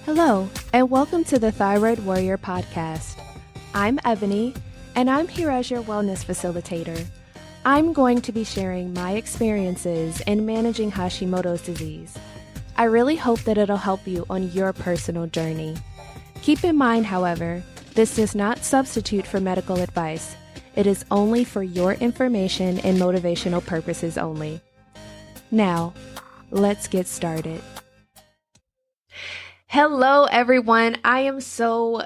Hello, and welcome to the Thyroid Warrior Podcast. I'm Ebony, and I'm here as your wellness facilitator. I'm going to be sharing my experiences in managing Hashimoto's disease. I really hope that it'll help you on your personal journey. Keep in mind, however, this does not substitute for medical advice. It is only for your information and motivational purposes only. Now, let's get started. Hello, everyone. I am so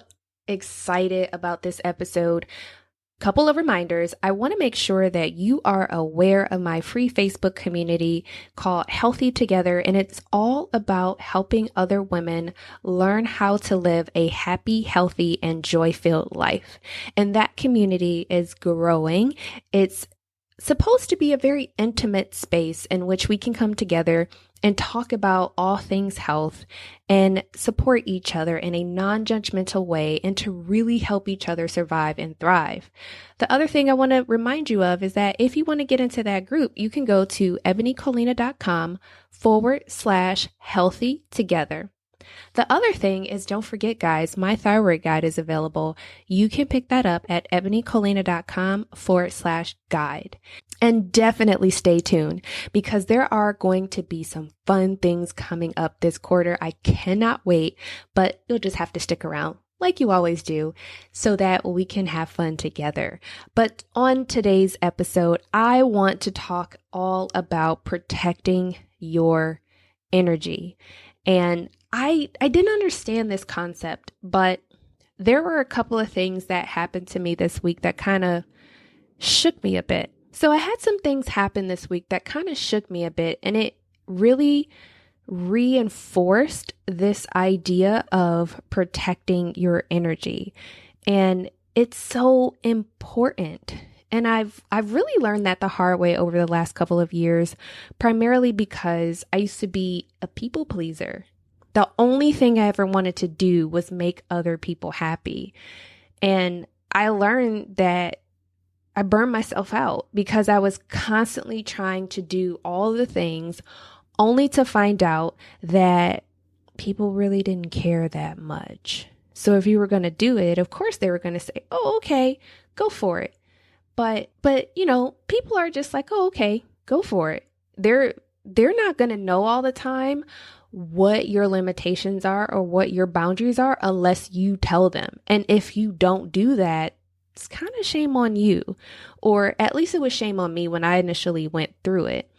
excited about this episode. Couple of reminders. I want to make sure that you are aware of my free Facebook community called Healthy Together, and it's all about helping other women learn how to live a happy, healthy, and joy-filled life. And that community is growing. It's supposed to be a very intimate space in which we can come together and talk about all things health and support each other in a non-judgmental way and to really help each other survive and thrive. The other thing I want to remind you of is that if you want to get into that group, you can go to ebonycolina.com/healthy together. The other thing is, don't forget, guys, my thyroid guide is available. You can pick that up at ebonycolina.com/guide. And definitely stay tuned because there are going to be some fun things coming up this quarter. I cannot wait, but you'll just have to stick around like you always do so that we can have fun together. But on today's episode, I want to talk all about protecting your energy. And I didn't understand this concept, but there were a couple of things that happened to me this week that kind of shook me a bit. So I had some things happen this week that kind of shook me a bit, and it really reinforced this idea of protecting your energy. And it's so important. And I've really learned that the hard way over the last couple of years, primarily because I used to be a people pleaser. The only thing I ever wanted to do was make other people happy. And I learned that I burned myself out because I was constantly trying to do all the things only to find out that people really didn't care that much. So if you were going to do it, of course they were going to say, "Oh, okay, go for it." But you know, people are just like, "Oh, okay, go for it." They're not going to know all the time what your limitations are or what your boundaries are unless you tell them. And if you don't do that, it's kind of shame on you, or at least it was shame on me when I initially went through it.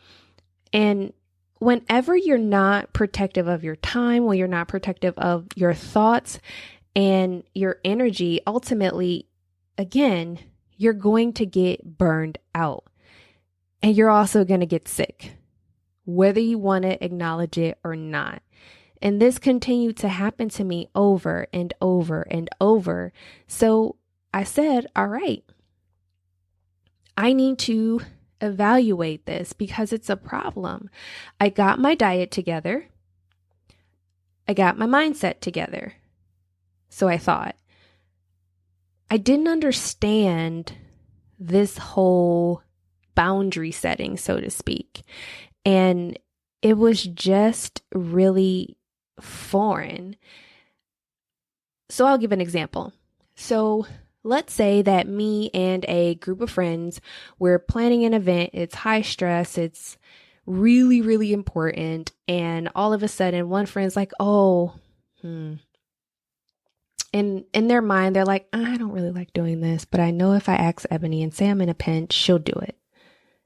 And whenever you're not protective of your time, when you're not protective of your thoughts and your energy, ultimately, again, you're going to get burned out and you're also going to get sick, whether you want to acknowledge it or not. And this continued to happen to me over and over and over. So I said, all right, I need to evaluate this because it's a problem. I got my diet together. I got my mindset together. So I thought. I didn't understand this whole boundary setting, so to speak. And it was just really foreign. So I'll give an example. So let's say that me and a group of friends, we're planning an event. It's high stress. It's really, really important. And all of a sudden, one friend's like, And in their mind, they're like, I don't really like doing this, but I know if I ask Ebony and say I'm in a pinch, she'll do it.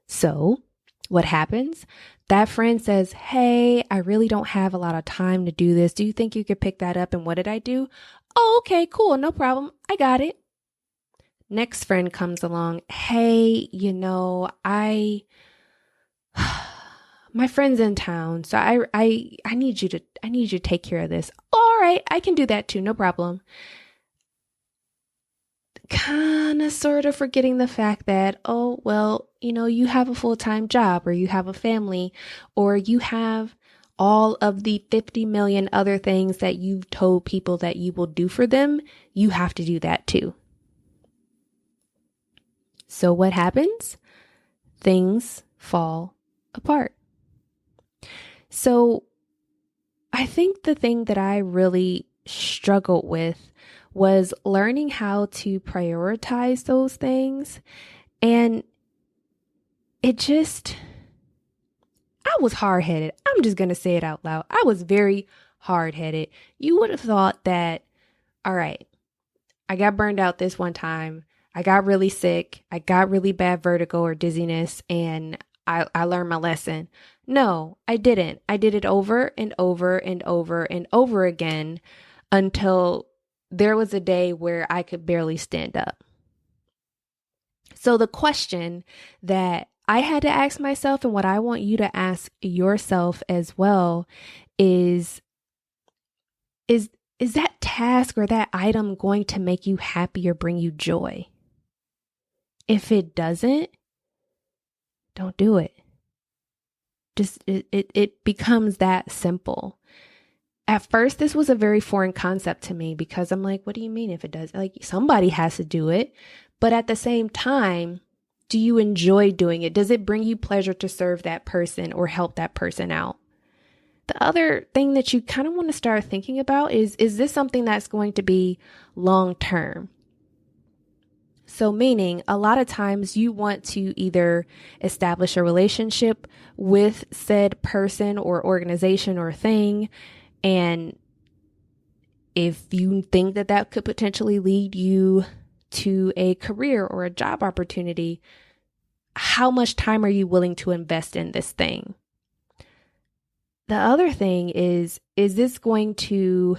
So what happens? That friend says, hey, I really don't have a lot of time to do this. Do you think you could pick that up? And what did I do? Oh, okay, cool. No problem. I got it. Next friend comes along. Hey, my friend's in town, so I need you to take care of this. All right, I can do that too. No problem. Kind of sort of forgetting the fact that, oh, well, you have a full-time job or you have a family or you have all of the 50 million other things that you've told people that you will do for them. You have to do that too. So what happens? Things fall apart. So I think the thing that I really struggled with was learning how to prioritize those things. And it just, I was hard headed. I'm just going to say it out loud. I was very hard headed. You would have thought that, all right, I got burned out this one time. I got really sick. I got really bad vertigo or dizziness, and I learned my lesson. No, I didn't. I did it over and over and over and over again until there was a day where I could barely stand up. So the question that I had to ask myself, and what I want you to ask yourself as well, is that task or that item going to make you happy or bring you joy? If it doesn't, don't do it. Just it becomes that simple. At first, this was a very foreign concept to me because I'm like, what do you mean if it does? Like, somebody has to do it. But at the same time, do you enjoy doing it? Does it bring you pleasure to serve that person or help that person out? The other thing that you kind of want to start thinking about is this something that's going to be long term? So meaning a lot of times you want to either establish a relationship with said person or organization or thing. And if you think that that could potentially lead you to a career or a job opportunity, how much time are you willing to invest in this thing? The other thing is this going to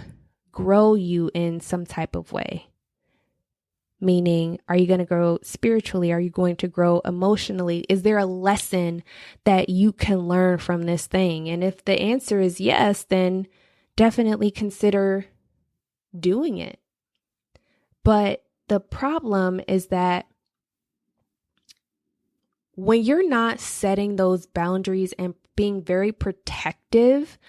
grow you in some type of way? Meaning, are you going to grow spiritually? Are you going to grow emotionally? Is there a lesson that you can learn from this thing? And if the answer is yes, then definitely consider doing it. But the problem is that when you're not setting those boundaries and being very protective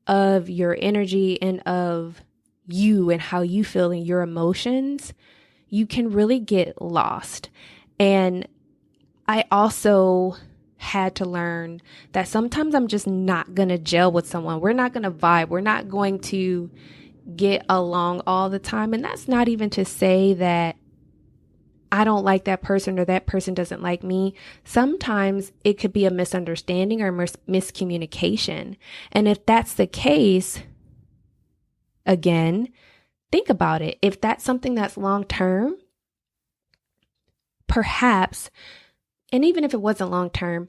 of your energy and of you and how you feel and your emotions, you can really get lost. And I also had to learn that sometimes I'm just not going to gel with someone. We're not going to vibe. We're not going to get along all the time. And that's not even to say that I don't like that person or that person doesn't like me. Sometimes it could be a misunderstanding or miscommunication. And if that's the case, again, think about it. If that's something that's long term, perhaps, and even if it wasn't long term,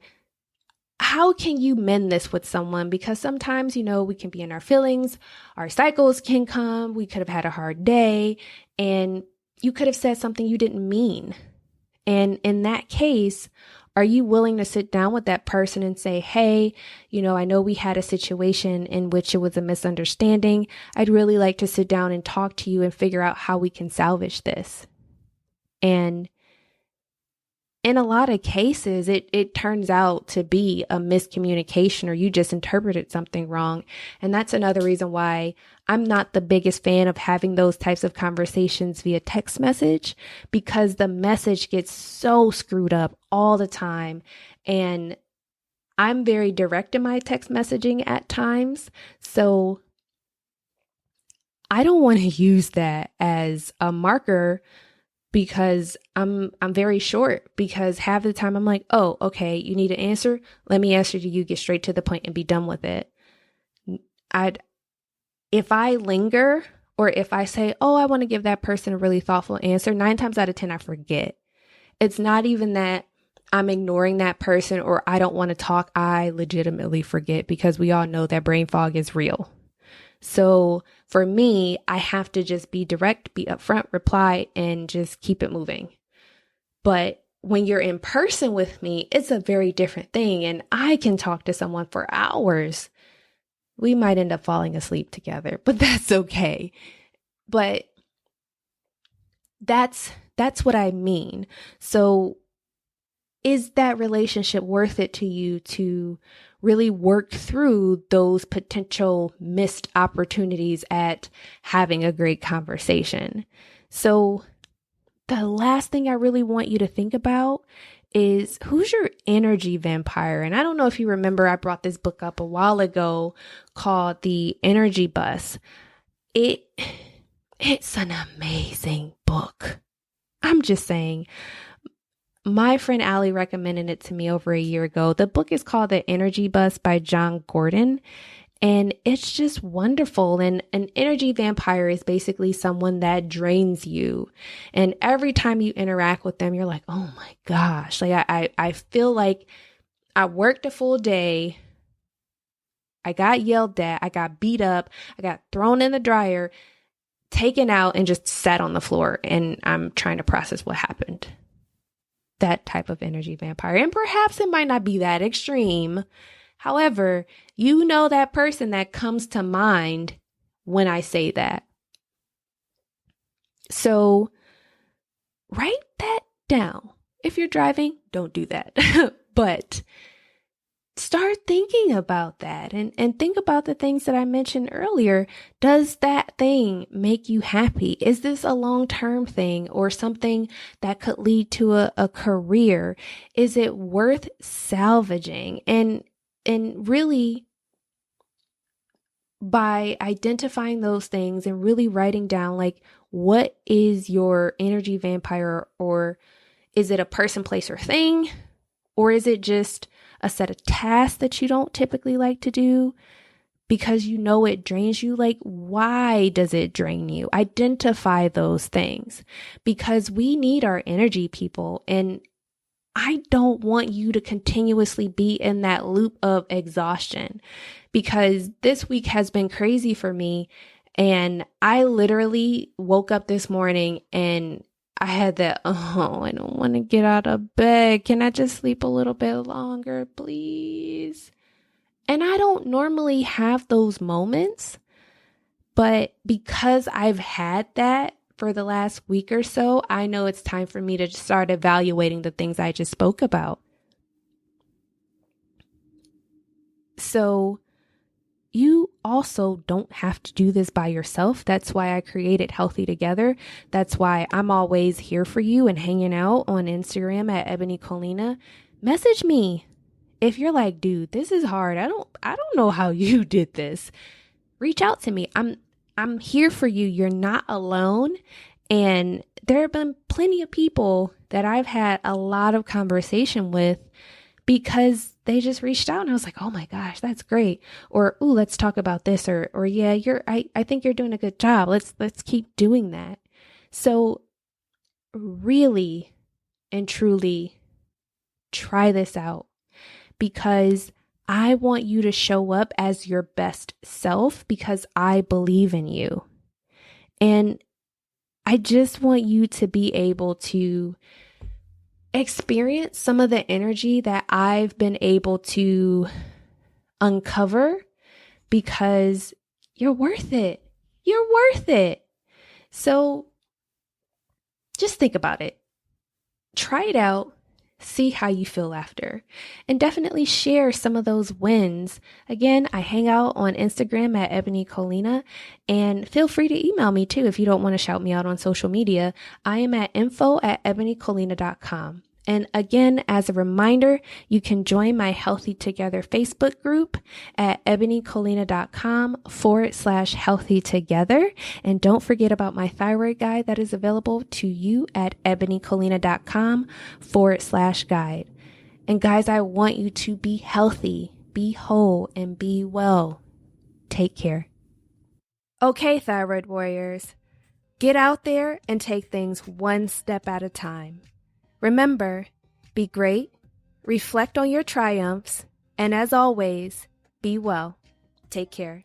how can you mend this with someone? Because sometimes, we can be in our feelings, our cycles can come, we could have had a hard day, and you could have said something you didn't mean. And in that case, are you willing to sit down with that person and say, hey, I know we had a situation in which it was a misunderstanding. I'd really like to sit down and talk to you and figure out how we can salvage this. And in a lot of cases, it turns out to be a miscommunication or you just interpreted something wrong. And that's another reason why I'm not the biggest fan of having those types of conversations via text message, because the message gets so screwed up all the time. And I'm very direct in my text messaging at times. So I don't want to use that as a marker, because I'm very short, because half the time I'm like, oh, okay, you need an answer. Let me answer to you, get straight to the point and be done with it. If I linger, or if I say, oh, I want to give that person a really thoughtful answer, 9 times out of 10, I forget. It's not even that I'm ignoring that person or I don't want to talk. I legitimately forget, because we all know that brain fog is real. So for me, I have to just be direct, be upfront, reply, and just keep it moving. But when you're in person with me, it's a very different thing. And I can talk to someone for hours. We might end up falling asleep together, but that's okay. But that's what I mean. So is that relationship worth it to you to really work through those potential missed opportunities at having a great conversation? So the last thing I really want you to think about is who's your energy vampire? And I don't know if you remember, I brought this book up a while ago called The Energy Bus. It's an amazing book. I'm just saying. My friend Allie recommended it to me over a year ago. The book is called The Energy Bus by John Gordon, and it's just wonderful. And an energy vampire is basically someone that drains you. And every time you interact with them, you're like, oh my gosh. Like I feel like I worked a full day. I got yelled at. I got beat up. I got thrown in the dryer, taken out, and just sat on the floor. And I'm trying to process what happened. That type of energy vampire. And perhaps it might not be that extreme. However, you know that person that comes to mind when I say that. So write that down. If you're driving, don't do that. But start thinking about that and think about the things that I mentioned earlier. Does that thing make you happy? Is this a long-term thing or something that could lead to a career? Is it worth salvaging? And really, by identifying those things and really writing down, like, what is your energy vampire? Or is it a person, place, or thing? Or is it just a set of tasks that you don't typically like to do because you know it drains you? Like, why does it drain you? Identify those things, because we need our energy, people. And I don't want you to continuously be in that loop of exhaustion, because this week has been crazy for me. And I literally woke up this morning and I had that, I don't want to get out of bed. Can I just sleep a little bit longer, please? And I don't normally have those moments, but because I've had that for the last week or so, I know it's time for me to start evaluating the things I just spoke about. So you also don't have to do this by yourself. That's why I created Healthy Together. That's why I'm always here for you and hanging out on Instagram at Ebony Colina. Message me if you're like, dude, this is hard. I don't know how you did this. Reach out to me. I'm here for you. You're not alone. And there have been plenty of people that I've had a lot of conversation with because they just reached out and I was like, oh my gosh, that's great. Or, ooh, let's talk about this. Or yeah, I think you're doing a good job. Let's keep doing that. So really and truly try this out, because I want you to show up as your best self, because I believe in you. And I just want you to be able to experience some of the energy that I've been able to uncover, because you're worth it. You're worth it. So just think about it. Try it out. See how you feel after, and definitely share some of those wins. Again, I hang out on Instagram at Ebony Colina, and feel free to email me too if you don't want to shout me out on social media. I am at info@ebonycolina.com. And again, as a reminder, you can join my Healthy Together Facebook group at ebonycolina.com/healthy together. And don't forget about my thyroid guide that is available to you at ebonycolina.com/guide. And guys, I want you to be healthy, be whole, and be well. Take care. Okay, thyroid warriors, get out there and take things one step at a time. Remember, be great, reflect on your triumphs, and as always, be well. Take care.